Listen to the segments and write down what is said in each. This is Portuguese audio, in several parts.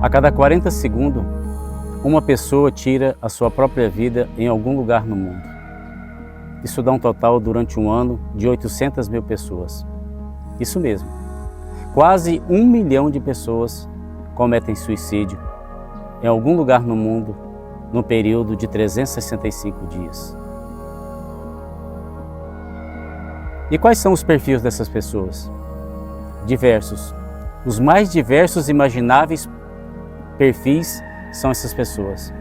A cada 40 segundos, uma pessoa tira a sua própria vida em algum lugar no mundo. Isso dá um total durante um ano de 800 mil pessoas. Isso mesmo, quase 1 milhão de pessoas cometem suicídio em algum lugar no mundo no período de 365 dias. E quais são os perfis dessas pessoas? Diversos. Os mais diversos imagináveis perfis são essas pessoas.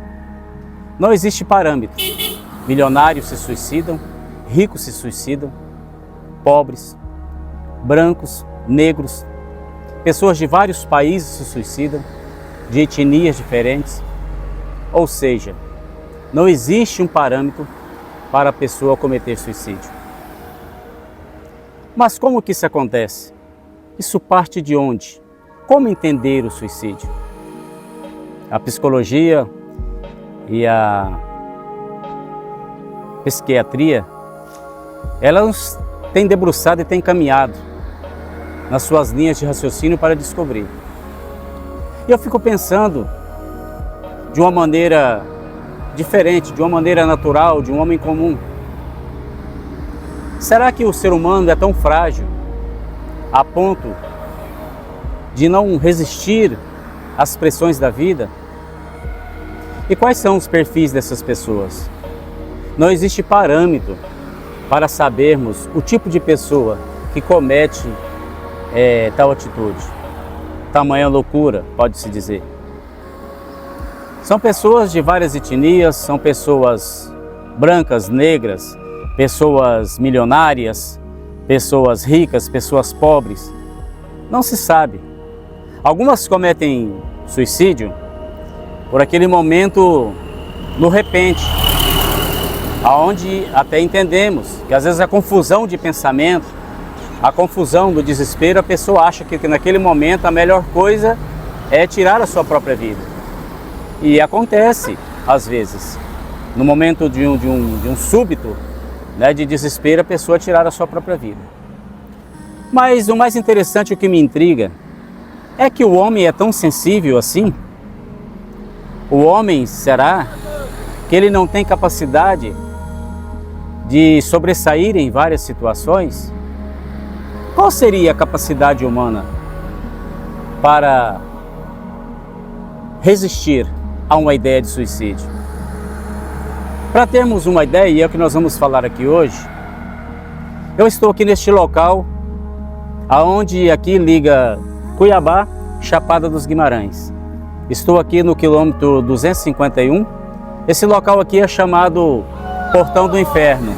Não existe parâmetro. Milionários se suicidam, ricos se suicidam, pobres, brancos, negros, pessoas de vários países se suicidam, de etnias diferentes. Ou seja, não existe um parâmetro para a pessoa cometer suicídio. Mas como que isso acontece? Isso parte de onde? Como entender o suicídio? A psicologia e a psiquiatria, elas têm debruçado e têm caminhado nas suas linhas de raciocínio para descobrir. E eu fico pensando de uma maneira diferente, de uma maneira natural, de um homem comum. Será que o ser humano é tão frágil a ponto de não resistir às pressões da vida? E quais são os perfis dessas pessoas? Não existe parâmetro para sabermos o tipo de pessoa que comete tal atitude. Tamanha loucura, pode-se dizer. São pessoas de várias etnias, são pessoas brancas, negras, pessoas milionárias, pessoas ricas, pessoas pobres. Não se sabe. Algumas cometem suicídio por aquele momento no repente, aonde até entendemos que às vezes a confusão de pensamento, a confusão do desespero, a pessoa acha que naquele momento a melhor coisa é tirar a sua própria vida. E acontece, às vezes, no momento de um súbito, né, de desespero, a pessoa tirar a sua própria vida. Mas o mais interessante, o que me intriga, é que o homem é tão sensível assim? O homem, será que ele não tem capacidade de sobressair em várias situações? Qual seria a capacidade humana para resistir a uma ideia de suicídio? Para termos uma ideia, e é o que nós vamos falar aqui hoje, eu estou aqui neste local, aonde aqui liga Cuiabá, Chapada dos Guimarães. Estou aqui no quilômetro 251. Esse local aqui é chamado Portão do Inferno.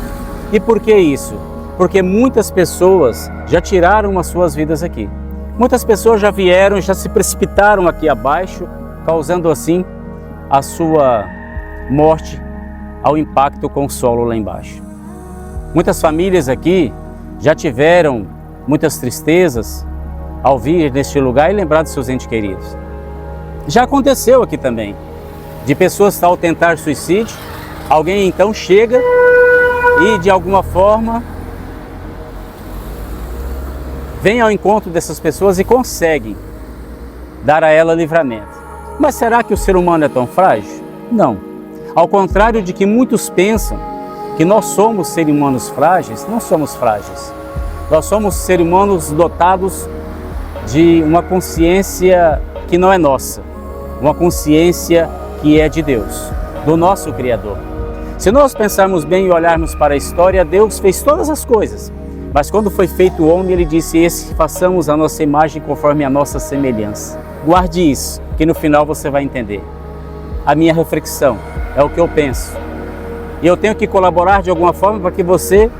E por que isso? Porque muitas pessoas já tiraram as suas vidas aqui. Muitas pessoas já vieram, já se precipitaram aqui abaixo, causando assim a sua morte ao impacto com o solo lá embaixo. Muitas famílias aqui já tiveram muitas tristezas ao vir neste lugar e lembrar dos seus entes queridos. Já aconteceu aqui também, de pessoas ao tentar suicídio, alguém então chega e de alguma forma vem ao encontro dessas pessoas e consegue dar a ela livramento. Mas será que o ser humano é tão frágil? Não. Ao contrário de que muitos pensam que nós somos seres humanos frágeis, não somos frágeis. Nós somos seres humanos dotados de uma consciência que não é nossa, uma consciência que é de Deus, do nosso Criador. Se nós pensarmos bem e olharmos para a história, Deus fez todas as coisas, mas quando foi feito o homem, Ele disse: "Esse façamos a nossa imagem conforme a nossa semelhança." Guarde isso, que no final você vai entender. A minha reflexão é o que eu penso. E eu tenho que colaborar de alguma forma para que você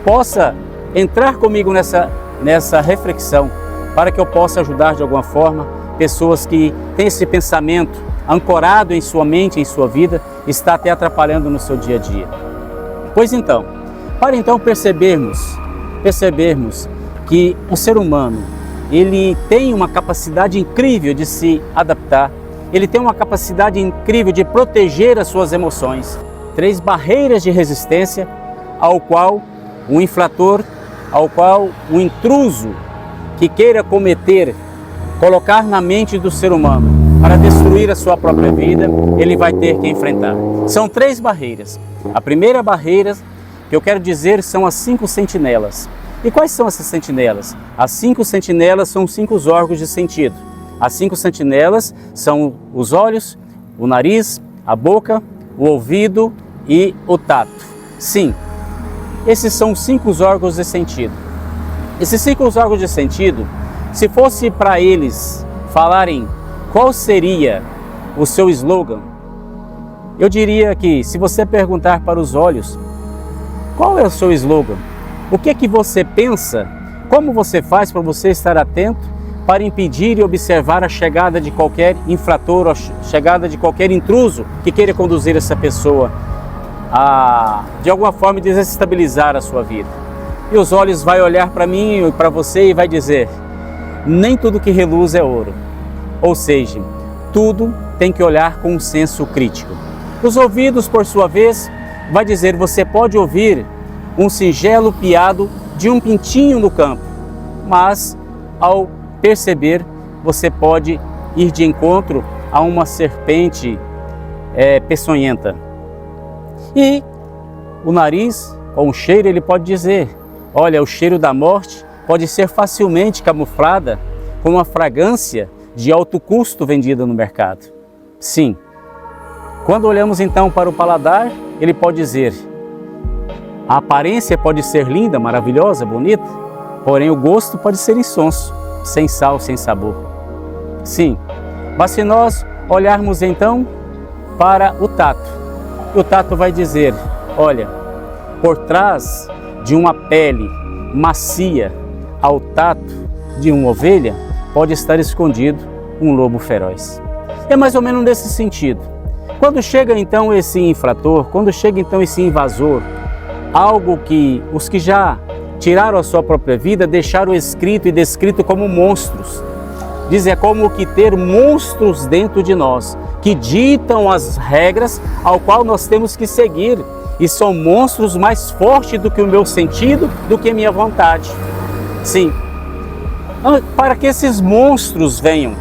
possa entrar comigo nessa reflexão, para que eu possa ajudar de alguma forma pessoas que têm esse pensamento ancorado em sua mente, em sua vida, está até atrapalhando no seu dia a dia. Pois então, para então percebermos que o ser humano, ele tem uma capacidade incrível de se adaptar, ele tem uma capacidade incrível de proteger as suas emoções. 3 barreiras de resistência ao qual o infrator, ao qual o intruso que queira colocar na mente do ser humano para destruir a sua própria vida, ele vai ter que enfrentar. São 3 barreiras. A primeira barreira que eu quero dizer são as 5 sentinelas. E quais são essas sentinelas? As 5 sentinelas são os 5 órgãos de sentido. As 5 sentinelas são os olhos, o nariz, a boca, o ouvido e o tato. Sim, esses são os 5 órgãos de sentido. Esses 5 órgãos de sentido, se fosse para eles falarem qual seria o seu slogan, eu diria que se você perguntar para os olhos, qual é o seu slogan? O que é que você pensa? Como você faz para você estar atento para impedir e observar a chegada de qualquer infrator, a chegada de qualquer intruso que queira conduzir essa pessoa a, de alguma forma, desestabilizar a sua vida? E os olhos vai olhar para mim e para você e vai dizer: nem tudo que reluz é ouro. Ou seja, tudo tem que olhar com um senso crítico. Os ouvidos, por sua vez, vai dizer: você pode ouvir um singelo piado de um pintinho no campo, mas ao perceber, você pode ir de encontro a uma serpente peçonhenta. E o nariz, com o cheiro, ele pode dizer: olha, o cheiro da morte pode ser facilmente camuflada com uma fragrância de alto custo vendida no mercado. Sim. Quando olhamos então para o paladar, ele pode dizer: a aparência pode ser linda, maravilhosa, bonita, porém o gosto pode ser insonso, sem sal, sem sabor. Sim, mas se nós olharmos então para o tato, o tato vai dizer: olha, por trás de uma pele macia ao tato de uma ovelha, pode estar escondido um lobo feroz. É mais ou menos nesse sentido. Quando chega então esse infrator, quando chega então esse invasor, algo que os que já tiraram a sua própria vida deixaram escrito e descrito como monstros. Diz, é como que ter monstros dentro de nós, que ditam as regras ao qual nós temos que seguir. E são monstros mais fortes do que o meu sentido, do que a minha vontade. Sim. Para que esses monstros venham,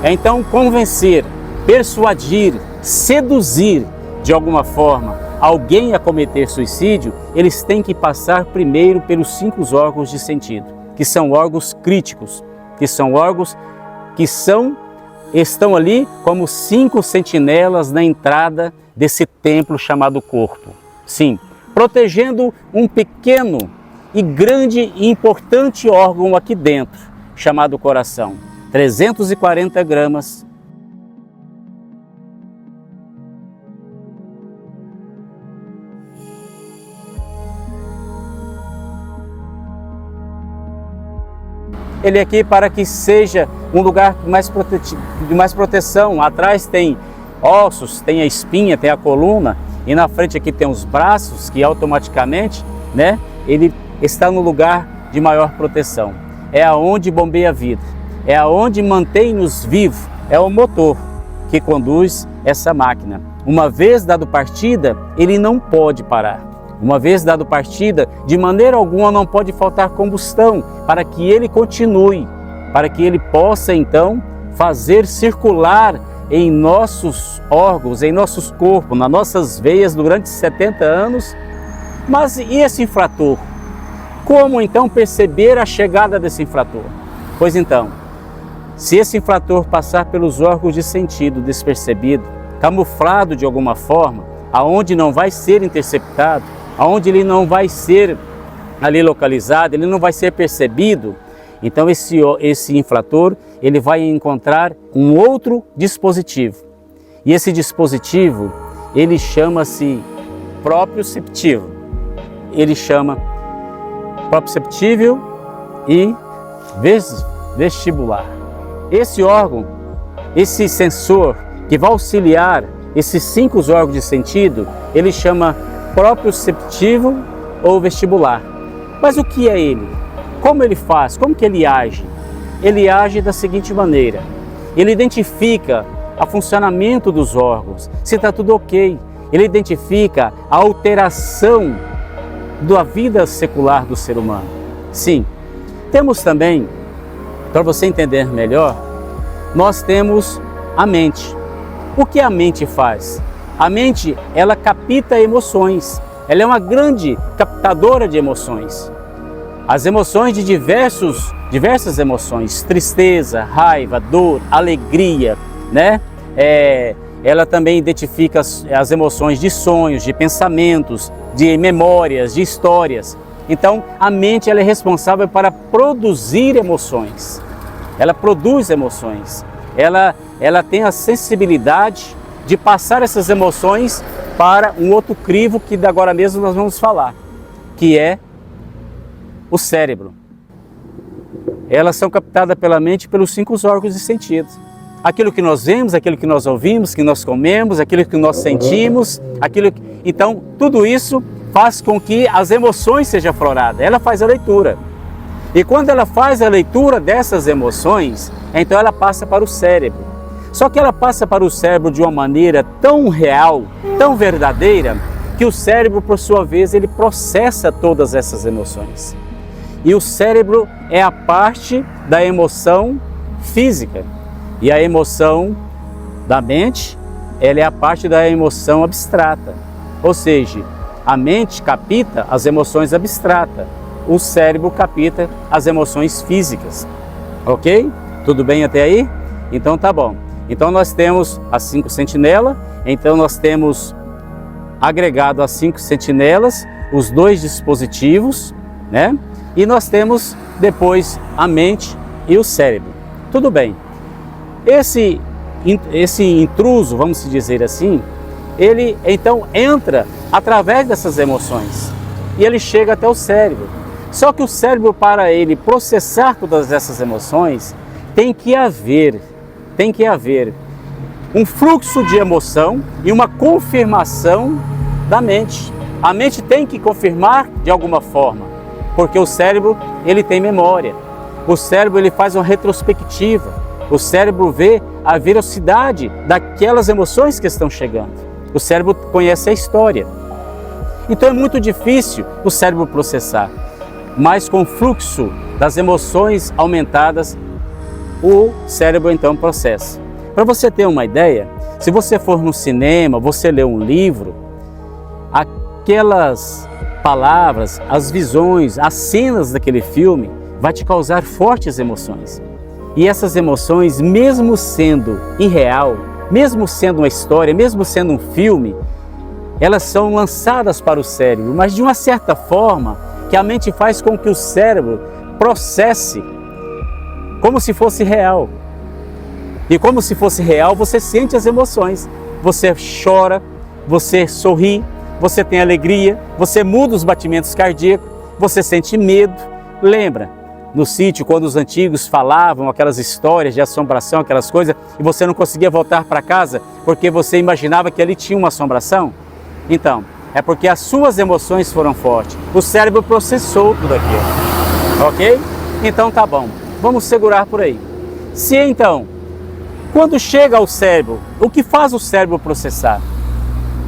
então convencer, persuadir, seduzir de alguma forma alguém a cometer suicídio, eles têm que passar primeiro pelos 5 órgãos de sentido, que são órgãos críticos, que são órgãos que estão ali como 5 sentinelas na entrada desse templo chamado corpo. Sim, protegendo um pequeno e grande e importante órgão aqui dentro, chamado coração. 340 gramas. Ele é aqui para que seja um lugar de mais proteção. Atrás tem ossos, tem a espinha, tem a coluna, e na frente aqui tem os braços, que automaticamente, ele está no lugar de maior proteção. É aonde bombeia a vida, é aonde mantém-nos vivos, é o motor que conduz essa máquina. Uma vez dado partida, ele não pode parar. Uma vez dado partida, de maneira alguma não pode faltar combustão para que ele continue, para que ele possa então fazer circular em nossos órgãos, em nossos corpos, nas nossas veias durante 70 anos. Mas e esse infrator? Como então perceber a chegada desse infrator? Pois então, se esse infrator passar pelos órgãos de sentido despercebido, camuflado de alguma forma, aonde não vai ser interceptado, aonde ele não vai ser ali localizado, ele não vai ser percebido, então esse infrator, ele vai encontrar um outro dispositivo. E esse dispositivo, ele chama-se proprioceptivo. Ele chama proprioceptível e vestibular. Esse órgão, esse sensor, que vai auxiliar esses 5 órgãos de sentido, ele chama proprioceptivo ou vestibular. Mas o que é ele? Como ele faz? Como que ele age? Ele age da seguinte maneira: ele identifica o funcionamento dos órgãos, se está tudo ok. Ele identifica a alteração da vida secular do ser humano. Sim, temos também, para você entender melhor, nós temos a mente. O que a mente faz? A mente, ela capta emoções. Ela é uma grande captadora de emoções. As emoções de diversas emoções, tristeza, raiva, dor, alegria, né? Ela também identifica as emoções de sonhos, de pensamentos, de memórias, de histórias. Então, a mente, ela é responsável para produzir emoções. Ela produz emoções. Ela tem a sensibilidade de passar essas emoções para um outro crivo que agora mesmo nós vamos falar, que é o cérebro. Elas são captadas pela mente pelos 5 órgãos de sentido. Aquilo que nós vemos, aquilo que nós ouvimos, que nós comemos, aquilo que nós sentimos, então tudo isso faz com que as emoções sejam afloradas. Ela faz a leitura. E quando ela faz a leitura dessas emoções, então ela passa para o cérebro. Só que ela passa para o cérebro de uma maneira tão real, tão verdadeira, que o cérebro, por sua vez, ele processa todas essas emoções. E o cérebro é a parte da emoção física. E a emoção da mente, ela é a parte da emoção abstrata. Ou seja, a mente capta as emoções abstratas, o cérebro capta as emoções físicas. Ok? Tudo bem até aí? Então tá bom. Então nós temos as 5 sentinelas, então nós temos agregado as 5 sentinelas, os 2 dispositivos, né? E nós temos depois a mente e o cérebro. Tudo bem. Esse intruso, vamos dizer assim, ele então entra através dessas emoções e ele chega até o cérebro. Só que o cérebro, para ele processar todas essas emoções, tem que haver um fluxo de emoção e uma confirmação da mente. A mente tem que confirmar de alguma forma, porque o cérebro, ele tem memória. O cérebro, ele faz uma retrospectiva. O cérebro vê a veracidade daquelas emoções que estão chegando. O cérebro conhece a história. Então é muito difícil o cérebro processar. Mas com o fluxo das emoções aumentadas, o cérebro então processa. Para você ter uma ideia, se você for no cinema, você lê um livro, aquelas palavras, as visões, as cenas daquele filme vai te causar fortes emoções. E essas emoções, mesmo sendo irreal, mesmo sendo uma história, mesmo sendo um filme, elas são lançadas para o cérebro, mas de uma certa forma que a mente faz com que o cérebro processe como se fosse real. E como se fosse real, você sente as emoções. Você chora, você sorri, você tem alegria, você muda os batimentos cardíacos, você sente medo. Lembra, no sítio, quando os antigos falavam aquelas histórias de assombração, aquelas coisas, e você não conseguia voltar para casa porque você imaginava que ali tinha uma assombração? Então, é porque as suas emoções foram fortes. O cérebro processou tudo aquilo. Ok? Então tá bom. Vamos segurar por aí. Se então, quando chega ao cérebro, o que faz o cérebro processar?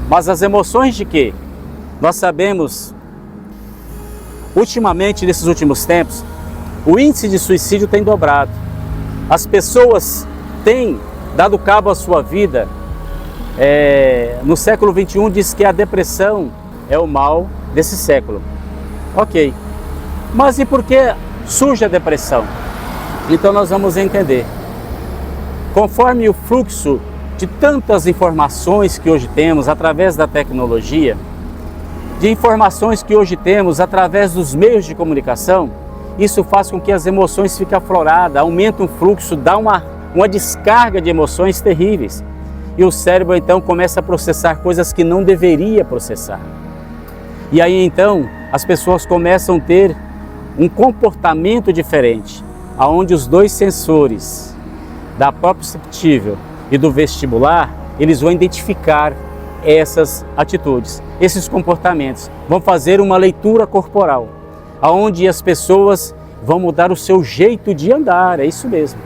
Mas as emoções de quê? Nós sabemos, ultimamente, nesses últimos tempos, o índice de suicídio tem dobrado. As pessoas têm dado cabo à sua vida. No século XXI diz que a depressão é o mal desse século. Ok. Mas e por que surge a depressão? Então nós vamos entender. Conforme o fluxo de tantas informações que hoje temos através da tecnologia, de informações que hoje temos através dos meios de comunicação, isso faz com que as emoções fiquem afloradas, aumenta o fluxo, dá uma descarga de emoções terríveis. E o cérebro então começa a processar coisas que não deveria processar. E aí então as pessoas começam a ter um comportamento diferente, onde os 2 sensores da proprioceptível e do vestibular, eles vão identificar essas atitudes, esses comportamentos. Vão fazer uma leitura corporal, onde as pessoas vão mudar o seu jeito de andar, é isso mesmo.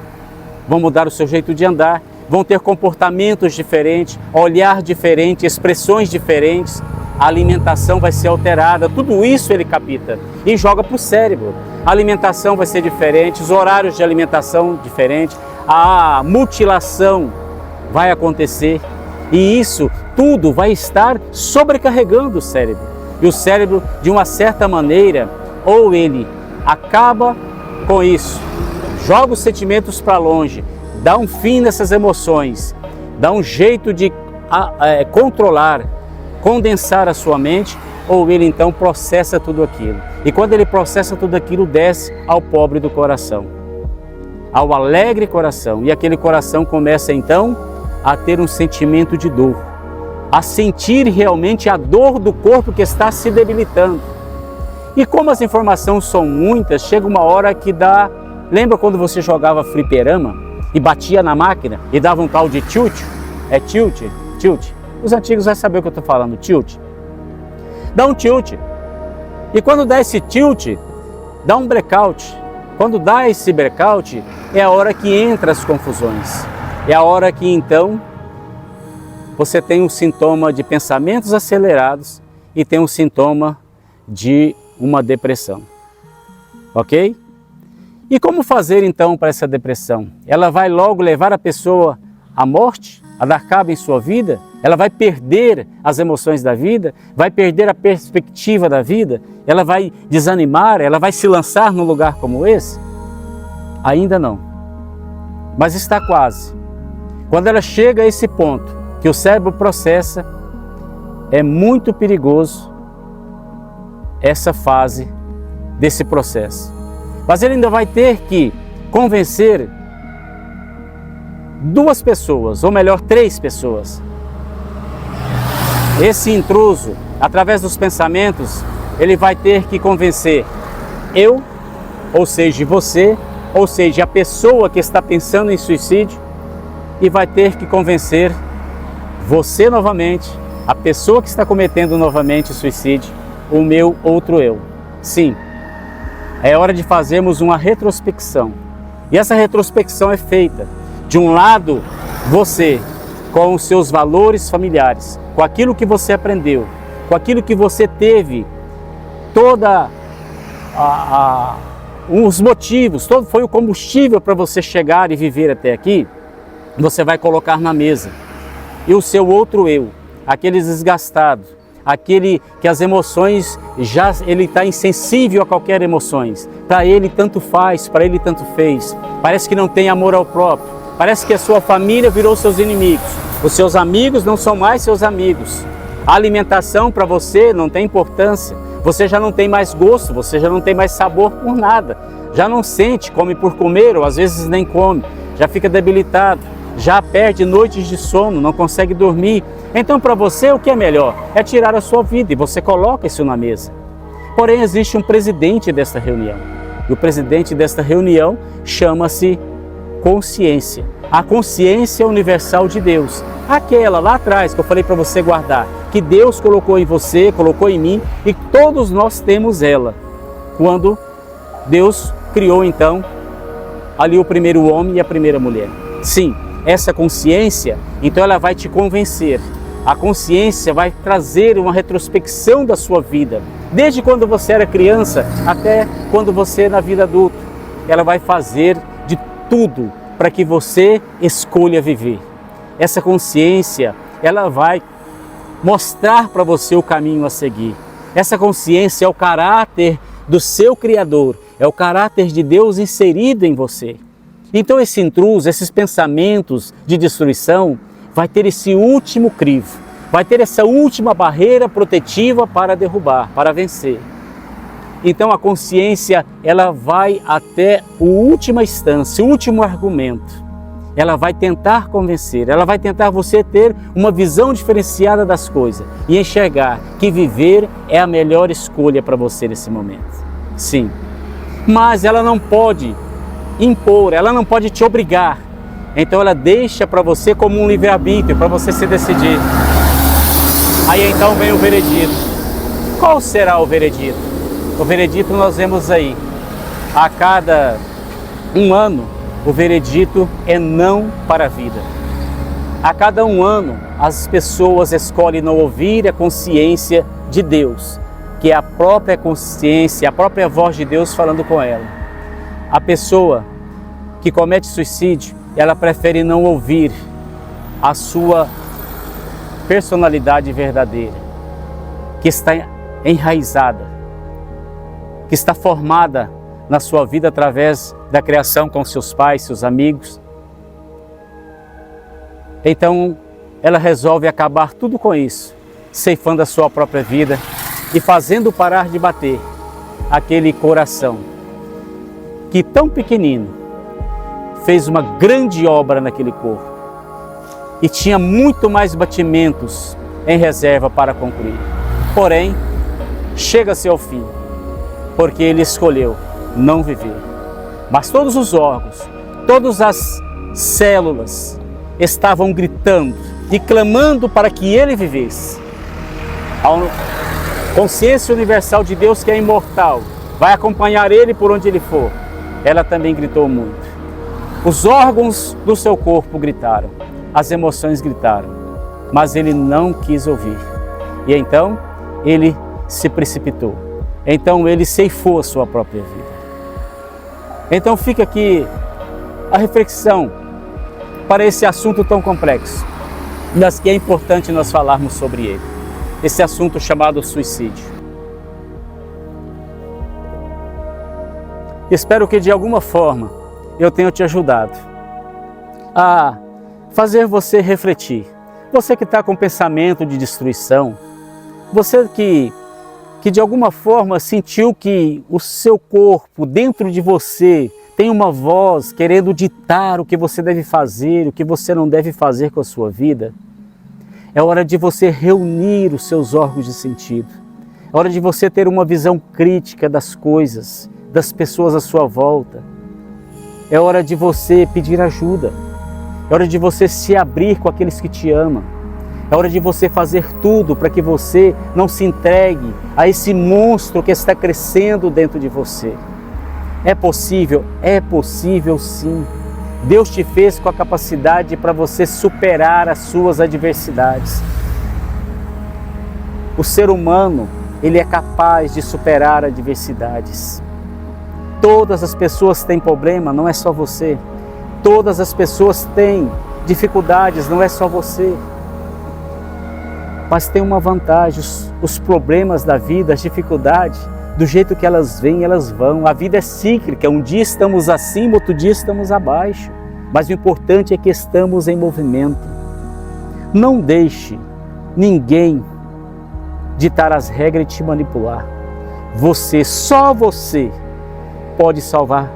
Vão mudar o seu jeito de andar, vão ter comportamentos diferentes, olhar diferente, expressões diferentes, a alimentação vai ser alterada, tudo isso ele capta e joga para o cérebro. A alimentação vai ser diferente, os horários de alimentação diferentes, a mutilação vai acontecer e isso tudo vai estar sobrecarregando o cérebro. E o cérebro, de uma certa maneira, ou ele acaba com isso, joga os sentimentos para longe, dá um fim nessas emoções, dá um jeito de controlar, condensar a sua mente, ou ele então processa tudo aquilo. E quando ele processa tudo aquilo, desce ao pobre do coração, ao alegre coração. E aquele coração começa então a ter um sentimento de dor, a sentir realmente a dor do corpo que está se debilitando. E como as informações são muitas, chega uma hora que dá... Lembra quando você jogava fliperama e batia na máquina e dava um tal de tilt? É tilt? Tilt. Os antigos vão saber o que eu estou falando, tilt. Dá um tilt. E quando dá esse tilt, dá um blackout. Quando dá esse blackout, é a hora que entra as confusões. É a hora que então você tem um sintoma de pensamentos acelerados e tem um sintoma de uma depressão. Ok? E como fazer então para essa depressão? Ela vai logo levar a pessoa à morte, a dar cabo em sua vida? Ela vai perder as emoções da vida? Vai perder a perspectiva da vida? Ela vai desanimar? Ela vai se lançar num lugar como esse? Ainda não. Mas está quase. Quando ela chega a esse ponto que o cérebro processa, é muito perigoso essa fase desse processo. Mas ele ainda vai ter que convencer 2 pessoas, ou melhor, 3 pessoas. Esse intruso, através dos pensamentos, ele vai ter que convencer eu, ou seja, você, ou seja, a pessoa que está pensando em suicídio, e vai ter que convencer você novamente, a pessoa que está cometendo novamente o suicídio, o meu outro eu. Sim, é hora de fazermos uma retrospecção. E essa retrospecção é feita, de um lado, você, com os seus valores familiares, com aquilo que você aprendeu, com aquilo que você teve, toda os motivos, todo foi o combustível para você chegar e viver até aqui, você vai colocar na mesa. E o seu outro eu, aquele desgastado, aquele que as emoções, ele está insensível a qualquer emoções. Para ele tanto faz, para ele tanto fez. Parece que não tem amor ao próprio. Parece que a sua família virou seus inimigos. Os seus amigos não são mais seus amigos. A alimentação para você não tem importância. Você já não tem mais gosto, você já não tem mais sabor por nada. Já não sente, come por comer ou às vezes nem come. Já fica debilitado. Já perde noites de sono, não consegue dormir. Então para você o que é melhor? É tirar a sua vida e você coloca isso na mesa. Porém existe um presidente desta reunião. E o presidente desta reunião chama-se consciência. A consciência universal de Deus. Aquela lá atrás que eu falei para você guardar. Que Deus colocou em você, colocou em mim e todos nós temos ela. Quando Deus criou então ali o primeiro homem e a primeira mulher. Sim. Essa consciência, então ela vai te convencer. A consciência vai trazer uma retrospecção da sua vida, desde quando você era criança até quando você é na vida adulta. Ela vai fazer de tudo para que você escolha viver. Essa consciência, ela vai mostrar para você o caminho a seguir. Essa consciência é o caráter do seu Criador, é o caráter de Deus inserido em você. Então esse intruso, esses pensamentos de destruição, vai ter esse último crivo, vai ter essa última barreira protetiva para derrubar, para vencer. Então a consciência, ela vai até a última instância, o último argumento. Ela vai tentar convencer, ela vai tentar você ter uma visão diferenciada das coisas e enxergar que viver é a melhor escolha para você nesse momento. Sim, mas ela não pode impor, ela não pode te obrigar, Então ela deixa para você como um livre-arbítrio, para você se decidir. Aí então vem o veredito. Qual será o veredito? O veredito nós vemos aí. A cada um ano, o veredito é não para a vida. A cada um ano, as pessoas escolhem não ouvir a consciência de Deus, que é a própria consciência, a própria voz de Deus falando com ela. A pessoa que comete suicídio, ela prefere não ouvir a sua personalidade verdadeira, que está enraizada, que está formada na sua vida através da criação com seus pais, seus amigos. Então, ela resolve acabar tudo com isso, ceifando a sua própria vida e fazendo parar de bater aquele coração que tão pequenino fez uma grande obra naquele corpo e tinha muito mais batimentos em reserva para concluir. Porém, chega-se ao fim, porque ele escolheu não viver. Mas todos os órgãos, todas as células estavam gritando e clamando para que ele vivesse. A consciência universal de Deus, que é imortal, vai acompanhar ele por onde ele for. Ela também gritou muito. Os órgãos do seu corpo gritaram, as emoções gritaram, mas ele não quis ouvir. E então ele se precipitou. Então ele ceifou a sua própria vida. Então fica aqui a reflexão para esse assunto tão complexo, mas que é importante nós falarmos sobre ele. Esse assunto chamado suicídio. Espero que de alguma forma eu tenho te ajudado a fazer você refletir. Você que está com pensamento de destruição, você que de alguma forma sentiu que o seu corpo dentro de você tem uma voz querendo ditar o que você deve fazer, o que você não deve fazer com a sua vida, é hora de você reunir os seus órgãos de sentido. É hora de você ter uma visão crítica das coisas, das pessoas à sua volta. É hora de você pedir ajuda. É hora de você se abrir com aqueles que te amam. É hora de você fazer tudo para que você não se entregue a esse monstro que está crescendo dentro de você. É possível sim. Deus te fez com a capacidade para você superar as suas adversidades. O ser humano, ele é capaz de superar adversidades. Todas as pessoas têm problema, não é só você. Todas as pessoas têm dificuldades, não é só você. Mas tem uma vantagem, os problemas da vida, as dificuldades, do jeito que elas vêm, elas vão. A vida é cíclica, um dia estamos acima, outro dia estamos abaixo. Mas o importante é que estamos em movimento. Não deixe ninguém ditar as regras e te manipular. Você, só você, pode salvar,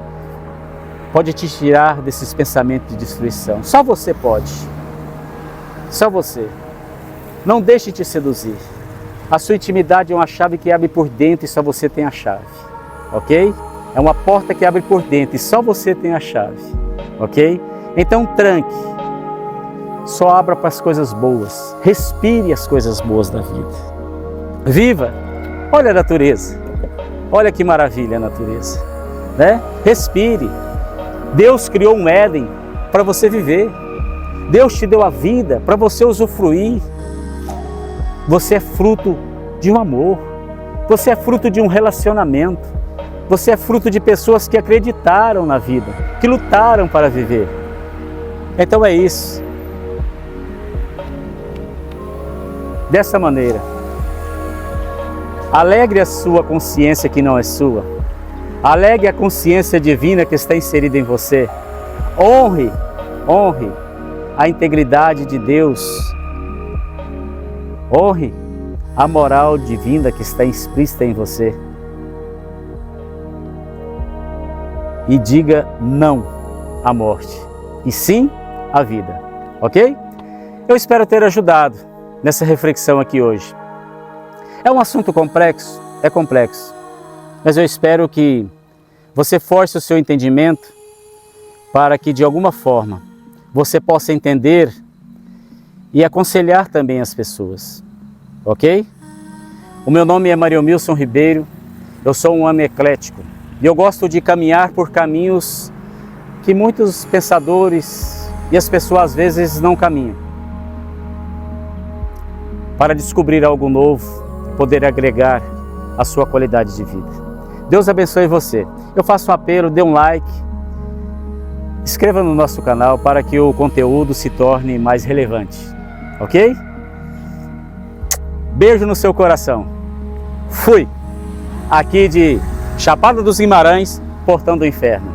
pode te tirar desses pensamentos de destruição. Só você pode. Só você. Não deixe te seduzir. A sua intimidade é uma chave que abre por dentro e só você tem a chave. Ok? É uma porta que abre por dentro e só você tem a chave. Ok? Então tranque. Só abra para as coisas boas. Respire as coisas boas da vida. Viva! Olha a natureza. Olha que maravilha a natureza. Né? Respire. Deus criou um Éden para você viver. Deus te deu a vida para você usufruir. Você é fruto de um amor. Você é fruto de um relacionamento. Você é fruto de pessoas que acreditaram na vida, que lutaram para viver. Então é isso. Dessa maneira, alegre a sua consciência que não é sua. Alegre a consciência divina que está inserida em você. Honre a integridade de Deus. Honre a moral divina que está explícita em você. E diga não à morte, e sim à vida. Ok? Eu espero ter ajudado nessa reflexão aqui hoje. É um assunto complexo? É complexo. Mas eu espero que você force o seu entendimento para que, de alguma forma, você possa entender e aconselhar também as pessoas, ok? O meu nome é Mariomilson Ribeiro, eu sou um homem eclético e eu gosto de caminhar por caminhos que muitos pensadores e as pessoas às vezes não caminham, para descobrir algo novo, poder agregar a sua qualidade de vida. Deus abençoe você. Eu faço um apelo, dê um like, inscreva no nosso canal para que o conteúdo se torne mais relevante, ok? Beijo no seu coração. Fui! Aqui de Chapada dos Guimarães, Portão do Inferno.